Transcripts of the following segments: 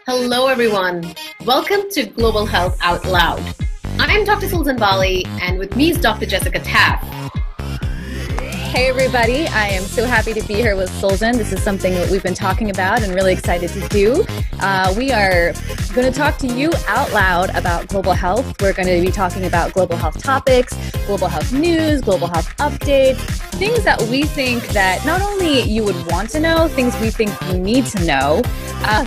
Hello, everyone. Welcome to Global Health Out Loud. I'm Dr. Susan Bali, and with me is Dr. Jessica Taff. Hey, everybody. I am so happy to be here with Sultan. This is something that we've been talking about and really excited to do. We are going to talk to you out loud about global health. We're going to be talking about global health topics, global health news, global health updates, things that we think that not only you would want to know, things we think you need to know.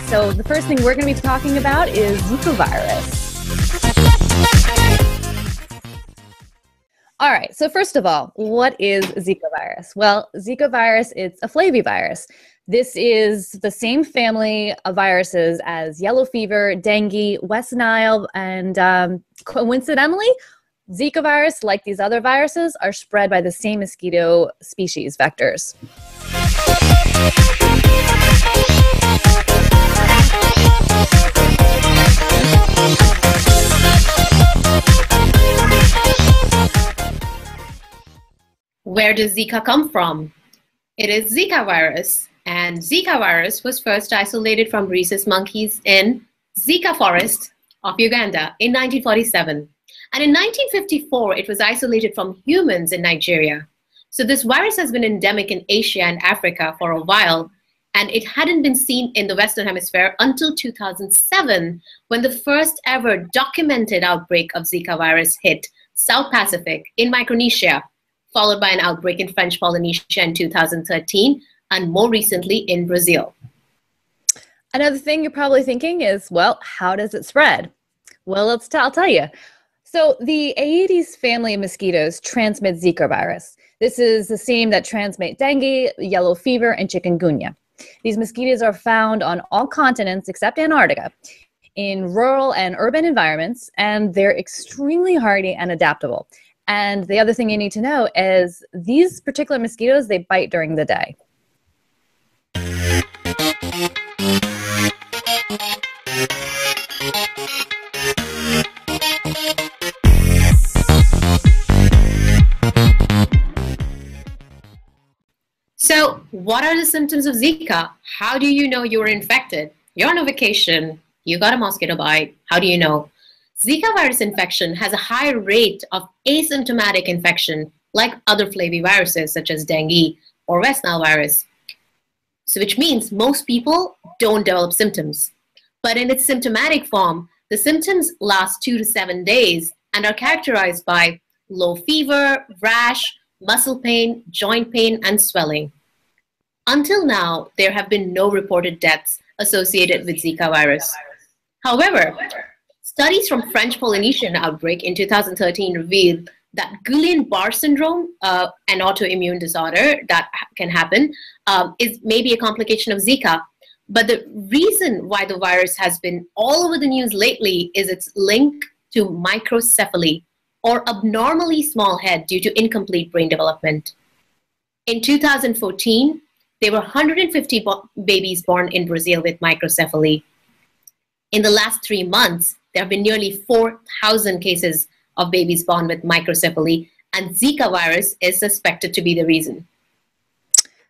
So the first thing we're going to be talking about is Zika virus. All right, so first of all, what is Zika virus? Well, Zika virus, it's a flavivirus. This is the same family of viruses as yellow fever, dengue, West Nile, and coincidentally, Zika virus, like these other viruses, are spread by the same mosquito species vectors. Where does Zika come from? It is Zika virus, and Zika virus was first isolated from rhesus monkeys in Zika forest of Uganda in 1947. And in 1954, it was isolated from humans in Nigeria. So this virus has been endemic in Asia and Africa for a while, and it hadn't been seen in the Western Hemisphere until 2007, when the first ever documented outbreak of Zika virus hit South Pacific in Micronesia, followed by an outbreak in French Polynesia in 2013, and more recently in Brazil. Another thing you're probably thinking is, well, how does it spread? Well, I'll tell you. So the Aedes family of mosquitoes transmit Zika virus. This is the same that transmit dengue, yellow fever, and chikungunya. These mosquitoes are found on all continents except Antarctica, in rural and urban environments, and they're extremely hardy and adaptable. And the other thing you need to know is these particular mosquitoes, they bite during the day. So what are the symptoms of Zika? How do you know you're infected? You're on a vacation, you got a mosquito bite, how do you know? Zika virus infection has a high rate of asymptomatic infection like other flaviviruses such as dengue or West Nile virus. So which means most people don't develop symptoms. But in its symptomatic form, the symptoms last 2 to 7 days and are characterized by low fever, rash, muscle pain, joint pain, and swelling. Until now, there have been no reported deaths associated with Zika virus. However, studies from French Polynesian outbreak in 2013 revealed that Guillain-Barré syndrome, an autoimmune disorder that can happen, is maybe a complication of Zika. But the reason why the virus has been all over the news lately is its link to microcephaly, or abnormally small head due to incomplete brain development. In 2014, there were 150 babies born in Brazil with microcephaly. In the last 3 months, there have been nearly 4,000 cases of babies born with microcephaly, and Zika virus is suspected to be the reason.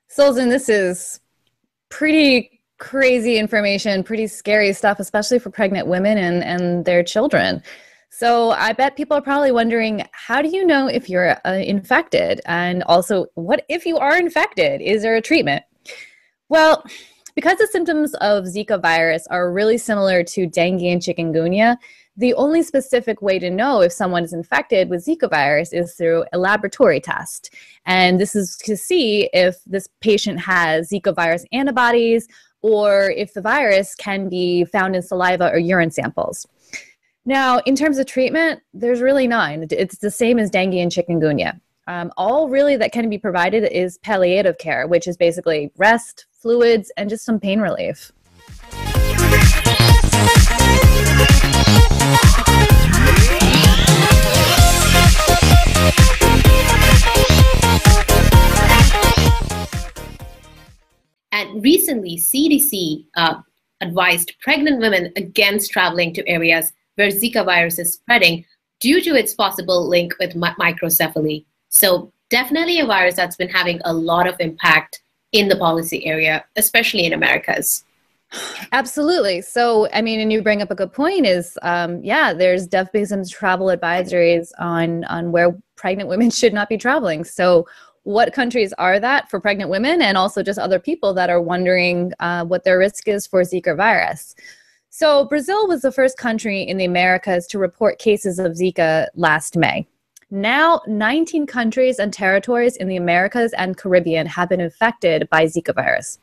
Sultan, this is pretty crazy information, pretty scary stuff, especially for pregnant women and their children. So I bet people are probably wondering, how do you know if you're infected? And also, what if you are infected? Is there a treatment? Well, because the symptoms of Zika virus are really similar to dengue and chikungunya, the only specific way to know if someone is infected with Zika virus is through a laboratory test. And this is to see if this patient has Zika virus antibodies or if the virus can be found in saliva or urine samples. Now, in terms of treatment, there's really none. It's the same as dengue and chikungunya. All really that can be provided is palliative care, which is basically rest, fluids, and just some pain relief. And recently, CDC advised pregnant women against traveling to areas where Zika virus is spreading due to its possible link with microcephaly. So definitely a virus that's been having a lot of impact in the policy area, especially in Americas? Absolutely. So, I mean, and you bring up a good point is, yeah, there's definitely some travel advisories on where pregnant women should not be traveling. So what countries are that for pregnant women and also just other people that are wondering what their risk is for Zika virus? So Brazil was the first country in the Americas to report cases of Zika last May. Now, 19 countries and territories in the Americas and Caribbean have been infected by Zika virus.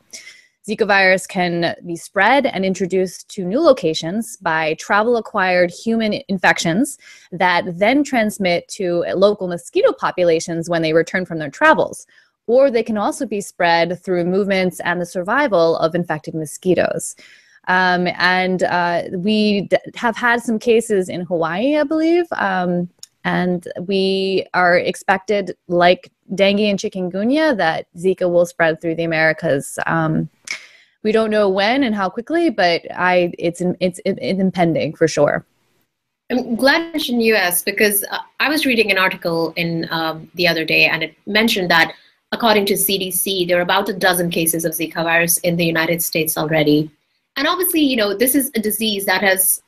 Zika virus can be spread and introduced to new locations by travel-acquired human infections that then transmit to local mosquito populations when they return from their travels. Or they can also be spread through movements and the survival of infected mosquitoes. We have had some cases in Hawaii, I believe, and we are expected, like dengue and chikungunya, that Zika will spread through the Americas. We don't know when and how quickly, but it's impending for sure. I'm glad you mentioned US because I was reading an article in the other day, and it mentioned that according to CDC, there are about a dozen cases of Zika virus in the United States already. And obviously, you know, this is a disease that has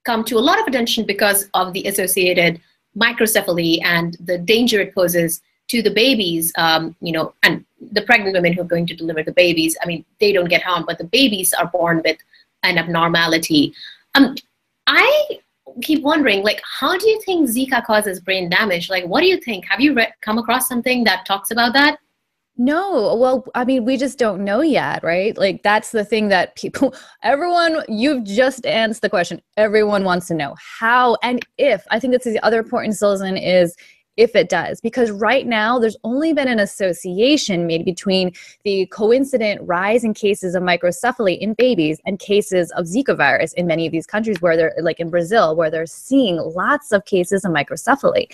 come to a lot of attention because of the associated microcephaly and the danger it poses to the babies, you know, and the pregnant women who are going to deliver the babies. I mean, they don't get harmed, but the babies are born with an abnormality. I keep wondering, like, how do you think Zika causes brain damage? Like, what do you think? Have you come across something that talks about that? No, well, I mean, we just don't know yet, right? Like, that's the thing that everyone, you've just answered the question. Everyone wants to know how and if. I think that's the other important, Susan, is if it does, because right now there's only been an association made between the coincident rise in cases of microcephaly in babies and cases of Zika virus in many of these countries where they're, like in Brazil, where they're seeing lots of cases of microcephaly.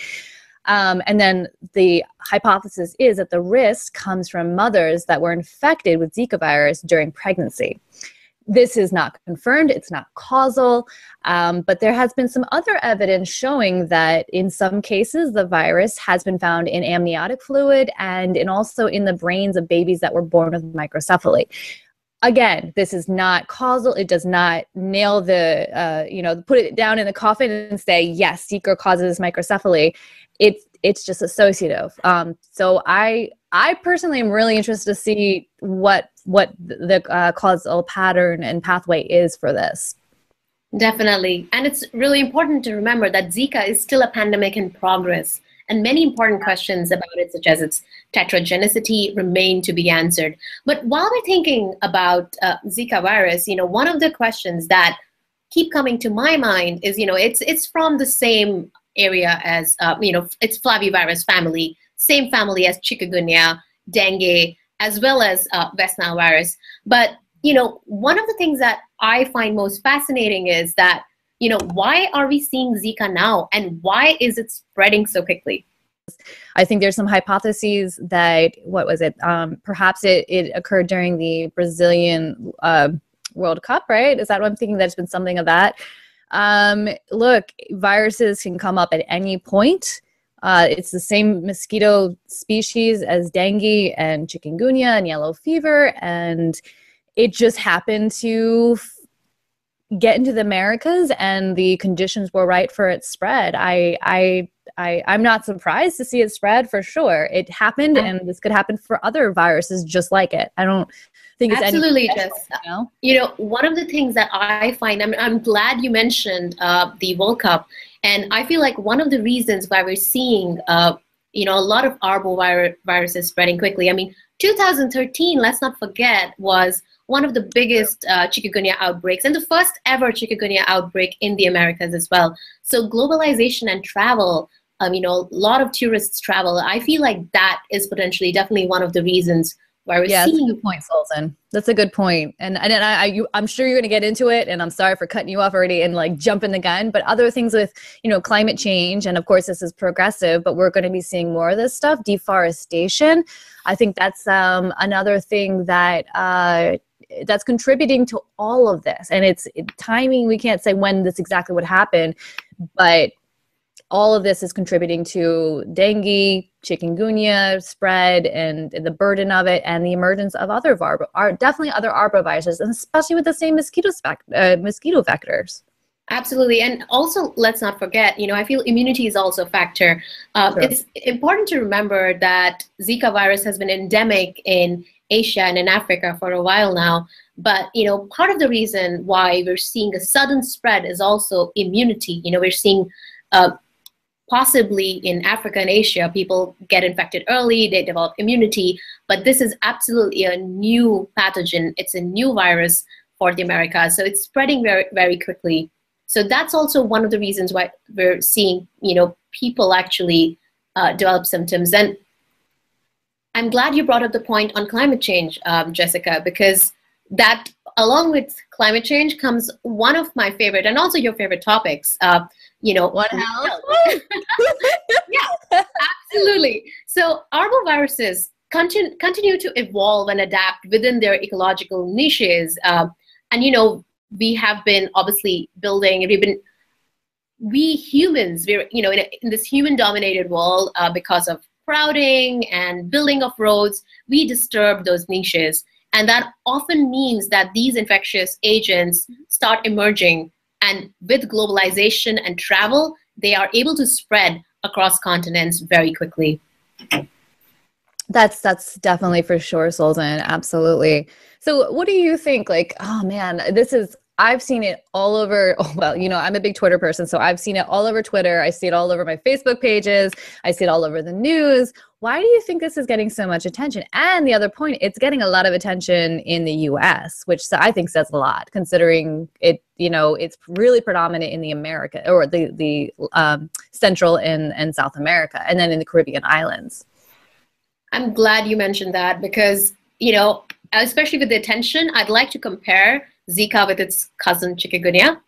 And then the hypothesis is that the risk comes from mothers that were infected with Zika virus during pregnancy. This is not confirmed, it's not causal, but there has been some other evidence showing that in some cases the virus has been found in amniotic fluid and also in the brains of babies that were born with microcephaly. Again, this is not causal. It does not nail the, put it down in the coffin and say, yes, Zika causes microcephaly. It's just associative. So I personally am really interested to see what the causal pattern and pathway is for this. Definitely. And it's really important to remember that Zika is still a pandemic in progress, and many important questions about it, such as its tetragenicity, remain to be answered. But while we're thinking about Zika virus, one of the questions that keep coming to my mind is, it's from the same area as, it's flavivirus family, same family as chikungunya, dengue, as well as West Nile virus. But, one of the things that I find most fascinating is that, why are we seeing Zika now, and why is it spreading so quickly? I think there's some hypotheses that, perhaps it occurred during the Brazilian World Cup, right? Is that what I'm thinking? There's been something of that. Look, viruses can come up at any point. It's the same mosquito species as dengue and chikungunya and yellow fever, and it just happened to get into the Americas, and the conditions were right for its spread. I'm not surprised to see it spread, for sure. It happened, and this could happen for other viruses just like it. I don't think it's absolutely, Jess. One of the things that I find, I'm glad you mentioned the World Cup, and I feel like one of the reasons why we're seeing a lot of arboviruses spreading quickly. I mean, 2013, let's not forget, was one of the biggest chikungunya outbreaks, and the first ever chikungunya outbreak in the Americas as well. So globalization and travel, a lot of tourists travel. I feel like that is potentially definitely one of the reasons why we're seeing. That's a good point, Sultan. That's a good point. And I'm sure you're going to get into it, and I'm sorry for cutting you off already and like jumping the gun, but other things with, climate change, and of course this is progressive, but we're going to be seeing more of this stuff, deforestation. I think that's another thing that that's contributing to all of this. And it's timing. We can't say when this exactly would happen, but all of this is contributing to dengue, chikungunya spread, and the burden of it, and the emergence of other definitely other arboviruses, and especially with the same mosquito vectors. Absolutely. And also, let's not forget, I feel immunity is also a factor. Sure. It's important to remember that Zika virus has been endemic in Asia and in Africa for a while now. But, part of the reason why we're seeing a sudden spread is also immunity. We're seeing possibly in Africa and Asia, people get infected early, they develop immunity. But this is absolutely a new pathogen. It's a new virus for the Americas. So it's spreading very, very quickly. So that's also one of the reasons why we're seeing, people actually develop symptoms. And I'm glad you brought up the point on climate change, Jessica, because that, along with climate change, comes one of my favorite and also your favorite topics. What health? Yeah, absolutely. So arboviruses continue to evolve and adapt within their ecological niches. And we have been obviously building. We humans, we're in this human-dominated world because of crowding and building of roads. We disturb those niches. And that often means that these infectious agents start emerging. And with globalization and travel, they are able to spread across continents very quickly. That's definitely for sure, Sultan. Absolutely. So what do you think? Like, oh man, I've seen it all over. Oh, well, I'm a big Twitter person, so I've seen it all over Twitter. I see it all over my Facebook pages. I see it all over the news. Why do you think this is getting so much attention? And the other point, it's getting a lot of attention in the US, which I think says a lot, considering it, it's really predominant in the America or the Central and South America, and then in the Caribbean islands. I'm glad you mentioned that because, especially with the attention, I'd like to compare Zika with its cousin chikungunya.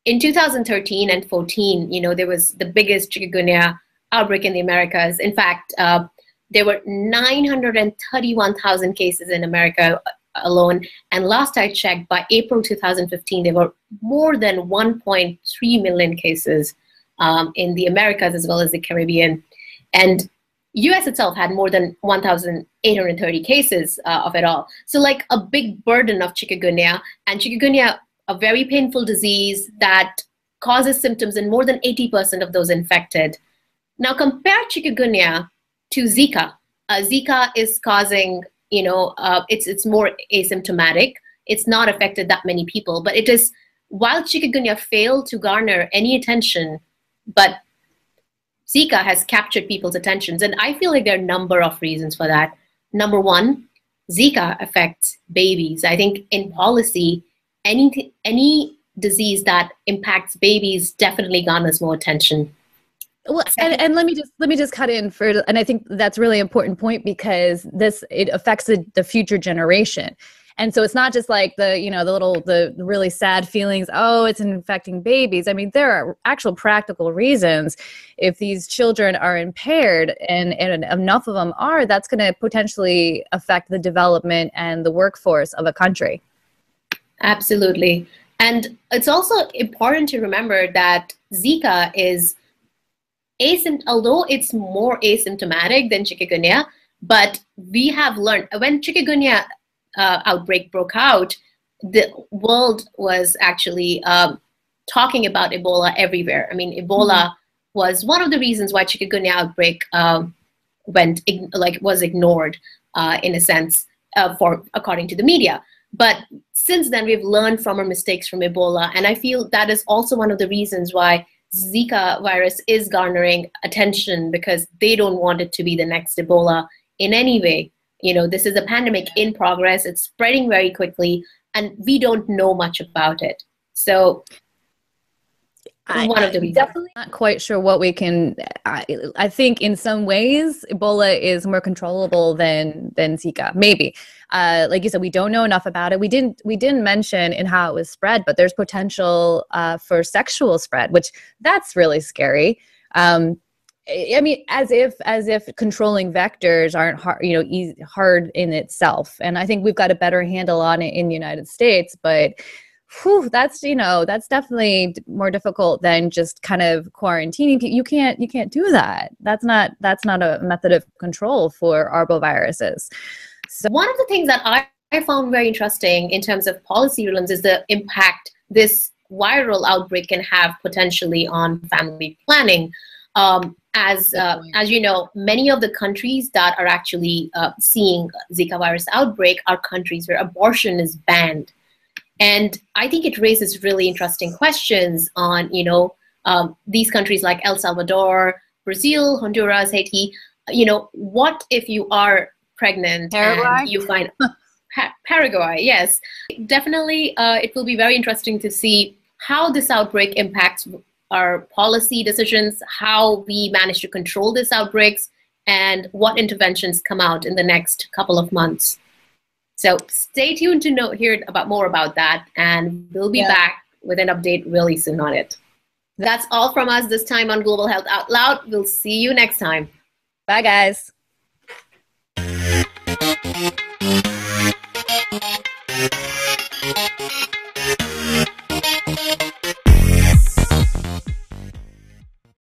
In 2013 and 14, there was the biggest chikungunya outbreak in the Americas. In fact, there were 931,000 cases in America alone. And last I checked, by April 2015, there were more than 1.3 million cases in the Americas as well as the Caribbean. And US itself had more than 1,830 cases of it all. So like a big burden of chikungunya, and chikungunya, a very painful disease that causes symptoms in more than 80% of those infected. Now compare chikungunya to Zika. Zika is causing, it's more asymptomatic. It's not affected that many people, but it is, while chikungunya failed to garner any attention, but Zika has captured people's attentions. And I feel like there are a number of reasons for that. Number one, Zika affects babies. I think in policy, any disease that impacts babies definitely garners more attention. Well, and let me just cut in and I think that's a really important point because it affects the future generation. And so it's not just like the really sad feelings, oh, it's infecting babies. I mean, there are actual practical reasons. If these children are impaired and enough of them are, that's going to potentially affect the development and the workforce of a country. Absolutely. And it's also important to remember that Zika is although it's more asymptomatic than chikungunya, but we have learned when chikungunya outbreak broke out, the world was actually talking about Ebola everywhere. I mean, Ebola was one of the reasons why chikungunya outbreak was ignored in a sense, according to the media. But since then, we've learned from our mistakes from Ebola, and I feel that is also one of the reasons why Zika virus is garnering attention, because they don't want it to be the next Ebola in any way. This is a pandemic in progress. It's spreading very quickly, and we don't know much about it. So one of the reasons. Definitely not quite sure what we can. I think in some ways Ebola is more controllable than Zika. Maybe, like you said, we don't know enough about it. We didn't mention in how it was spread, but there's potential for sexual spread, which that's really scary. I mean, as if controlling vectors aren't hard, hard in itself. And I think we've got a better handle on it in the United States, but whew, that's, that's definitely more difficult than just kind of quarantining. You can't do that. That's not a method of control for arboviruses. So one of the things that I found very interesting in terms of policy realms is the impact this viral outbreak can have potentially on family planning. As you know, many of the countries that are actually seeing Zika virus outbreak are countries where abortion is banned. And I think it raises really interesting questions on, these countries like El Salvador, Brazil, Honduras, Haiti. What if you are pregnant and you find Paraguay? Yes, definitely. It will be very interesting to see how this outbreak impacts our policy decisions, how we manage to control these outbreaks, and what interventions come out in the next couple of months. So stay tuned to hear more about that, and we'll be back with an update really soon on it. That's all from us this time on Global Health Out Loud. We'll see you next time. Bye, guys.